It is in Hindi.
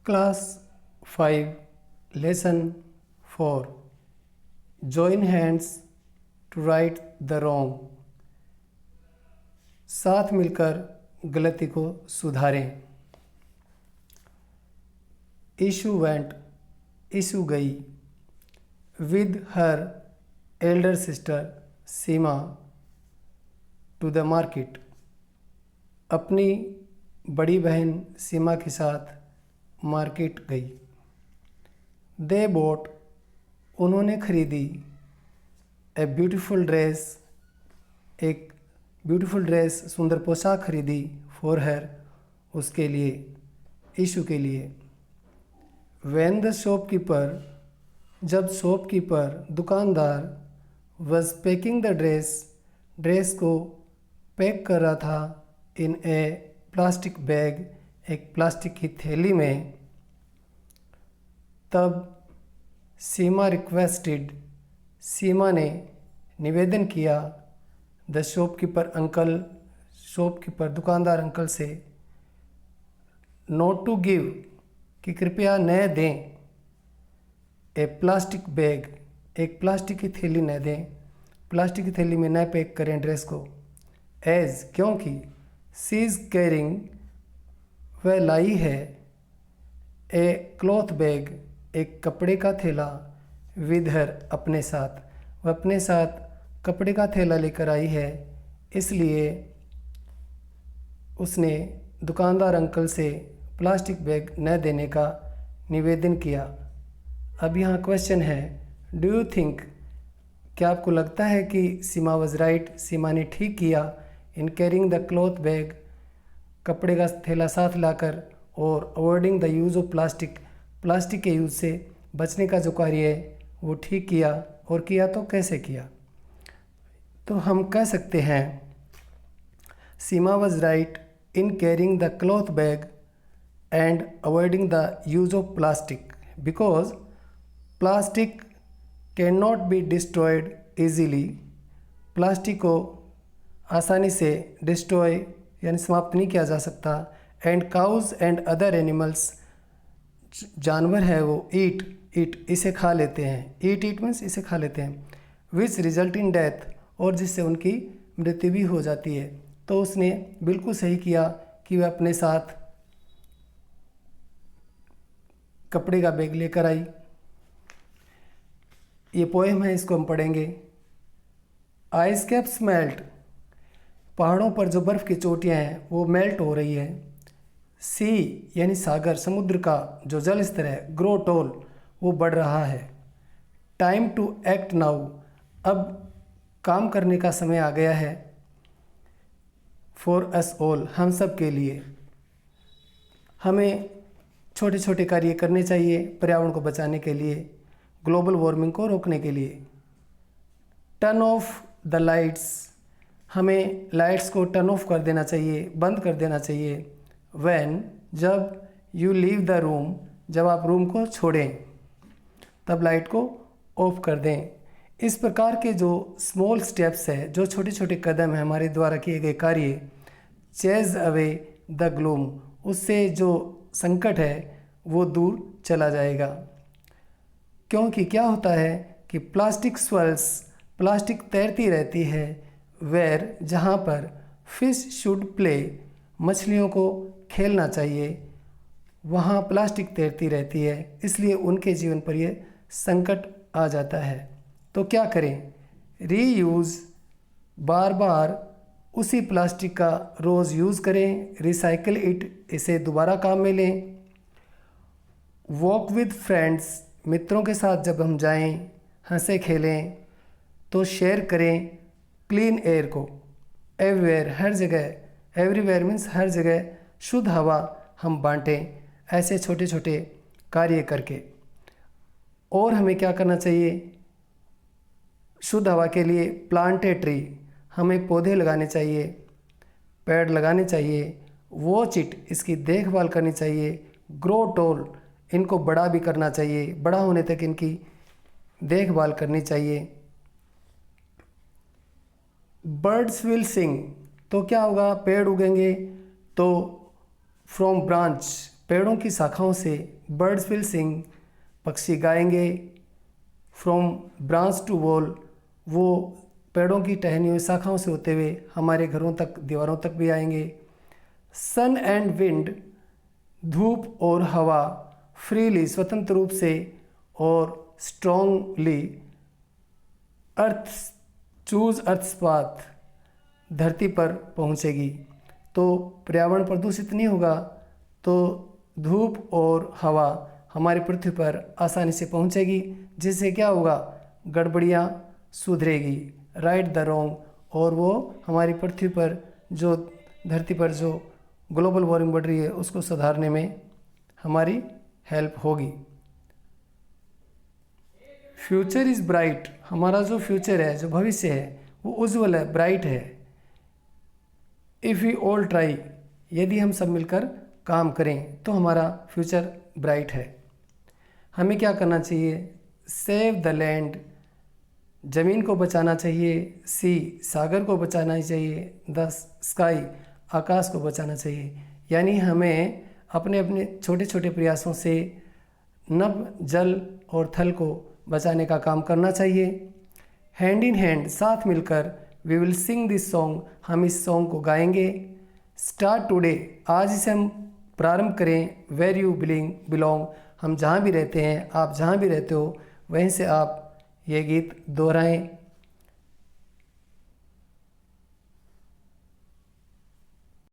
Class 5 Lesson 4 Join hands to right the wrong। साथ मिलकर गलती को सुधारें। ईशु वेंट, ईशु गई with her elder sister Seema to the market, अपनी बड़ी बहन सीमा के साथ मार्केट गई। दे बोट, उन्होंने खरीदी ए ब्यूटीफुल ड्रेस, एक ब्यूटीफुल ड्रेस सुंदर पोशाक खरीदी फॉर हर, उसके लिए, ईशु के लिए। व्हेन द शॉपकीपर, जब शॉपकीपर दुकानदार was packing the dress, dress को पैक कर रहा था इन ए प्लास्टिक बैग, एक प्लास्टिक की थैली में, तब सीमा रिक्वेस्टेड, सीमा ने निवेदन किया द शॉपकीपर अंकल, शॉपकीपर दुकानदार अंकल से, नॉट टू गिव, कि कृपया न दें, ए प्लास्टिक बैग, एक प्लास्टिक की थैली न दें, प्लास्टिक की थैली में न पैक करें ड्रेस को। एज, क्योंकि सी इज़ कैरिंग, वह लाई है, ए क्लॉथ बैग, एक कपड़े का थैला, विद हर, अपने साथ, वह अपने साथ कपड़े का थैला लेकर आई है, इसलिए उसने दुकानदार अंकल से प्लास्टिक बैग न देने का निवेदन किया। अब यहाँ क्वेश्चन है, डू यू थिंक, क्या आपको लगता है कि सीमा वॉज राइट, सीमा ने ठीक किया इन कैरिंग द क्लॉथ बैग, कपड़े का थैला साथ लाकर, और avoiding the use of plastic, plastic के यूज़ से बचने का जो कार्य है वो ठीक किया, और किया तो कैसे किया? तो हम कह सकते हैं Seema was right in carrying the cloth bag and avoiding the use of plastic, because plastic can not be destroyed easily, plastic को आसानी से डिस्ट्रॉय यानी समाप्त नहीं किया जा सकता। And cause and other animals, जानवर है वो, ईट इसे खा लेते हैं, ईट मीन्स इसे खा लेते हैं, विच रिजल्ट इन डेथ, और जिससे उनकी मृत्यु भी हो जाती है। तो उसने बिल्कुल सही किया कि वह अपने साथ कपड़े का बैग लेकर आई। ये पोएम है, इसको हम पढ़ेंगे। आइस कैप्स मेल्ट, पहाड़ों पर जो बर्फ़ की चोटियाँ हैं वो मेल्ट हो रही है। सी यानी सागर, समुद्र का जो जल स्तर है, ग्रो टोल, वो बढ़ रहा है। टाइम टू एक्ट नाउ, अब काम करने का समय आ गया है। फॉर अस ऑल, हम सब के लिए, हमें छोटे छोटे कार्य करने चाहिए पर्यावरण को बचाने के लिए, ग्लोबल वार्मिंग को रोकने के लिए। टर्न ऑफ द लाइट्स, हमें लाइट्स को टर्न ऑफ कर देना चाहिए, बंद कर देना चाहिए। व्हेन, जब, यू लीव द रूम, जब आप रूम को छोड़ें तब लाइट को ऑफ कर दें। इस प्रकार के जो स्मॉल स्टेप्स है, जो छोटे छोटे कदम हैं हमारे द्वारा किए गए कार्य, चेज अवे द ग्लूम, उससे जो संकट है वो दूर चला जाएगा। क्योंकि क्या होता है कि प्लास्टिक स्वेल्स, प्लास्टिक तैरती रहती है, वेयर, जहाँ पर फिश शुड प्ले, मछलियों को खेलना चाहिए, वहाँ प्लास्टिक तैरती रहती है, इसलिए उनके जीवन पर यह संकट आ जाता है। तो क्या करें? रीयूज़, बार बार उसी प्लास्टिक का रोज़ यूज़ करें, रिसाइकिल इट, इसे दोबारा काम में लें। वॉक विद फ्रेंड्स, मित्रों के साथ जब हम जाएं, हंसे खेलें, तो शेयर करें क्लीन एयर को, एवरीवेयर, हर जगह, एवरीवेयर मीन्स हर जगह, शुद्ध हवा हम बांटें, ऐसे छोटे छोटे कार्य करके। और हमें क्या करना चाहिए? शुद्ध हवा के लिए प्लांट ए ट्री, हमें पौधे लगाने चाहिए, पेड़ लगाने चाहिए। वॉच इट, इसकी देखभाल करनी चाहिए। ग्रो टोल, इनको बड़ा भी करना चाहिए, बड़ा होने तक इनकी देखभाल करनी चाहिए। बर्ड्स विल सिंग, तो क्या होगा? पेड़ उगेंगे तो फ्रॉम ब्रांच, पेड़ों की शाखाओं से बर्ड्स विल सिंग, पक्षी गाएंगे। फ्रॉम ब्रांच टू वॉल, वो पेड़ों की टहनी हुई शाखाओं से होते हुए हमारे घरों तक, दीवारों तक भी आएंगे। सन एंड विंड, धूप और हवा, फ्रीली, स्वतंत्र रूप से और स्ट्रॉन्गली, अर्थ चूज अर्थ्स पाथ, धरती पर पहुंचेगी। तो पर्यावरण प्रदूषित नहीं होगा तो धूप और हवा हमारी पृथ्वी पर आसानी से पहुंचेगी, जिससे क्या होगा, गड़बड़ियाँ सुधरेगी, राइट द रॉन्ग, और वो हमारी पृथ्वी पर जो, धरती पर जो ग्लोबल वार्मिंग बढ़ रही है उसको सुधारने में हमारी हेल्प होगी। फ्यूचर इज़ ब्राइट, हमारा जो फ्यूचर है, जो भविष्य है, वो उज्ज्वल है, ब्राइट है। इफ़ वी ऑल ट्राई, यदि हम सब मिलकर काम करें तो हमारा फ्यूचर ब्राइट है। हमें क्या करना चाहिए? सेव द लैंड, ज़मीन को बचाना चाहिए। सी, सागर को बचाना चाहिए। द स्काई, आकाश को बचाना चाहिए। यानी हमें अपने अपने छोटे छोटे प्रयासों से नभ, जल और थल को बचाने का काम करना चाहिए। हैंड इन हैंड, साथ मिलकर, we will sing this song, हम इस सॉन्ग को गाएंगे। स्टार्ट टुडे, आज इसे हम प्रारंभ करें। वेर यू बिलोंग, हम जहाँ भी रहते हैं, आप जहाँ भी रहते हो वहीं से आप ये गीत दोहराएं।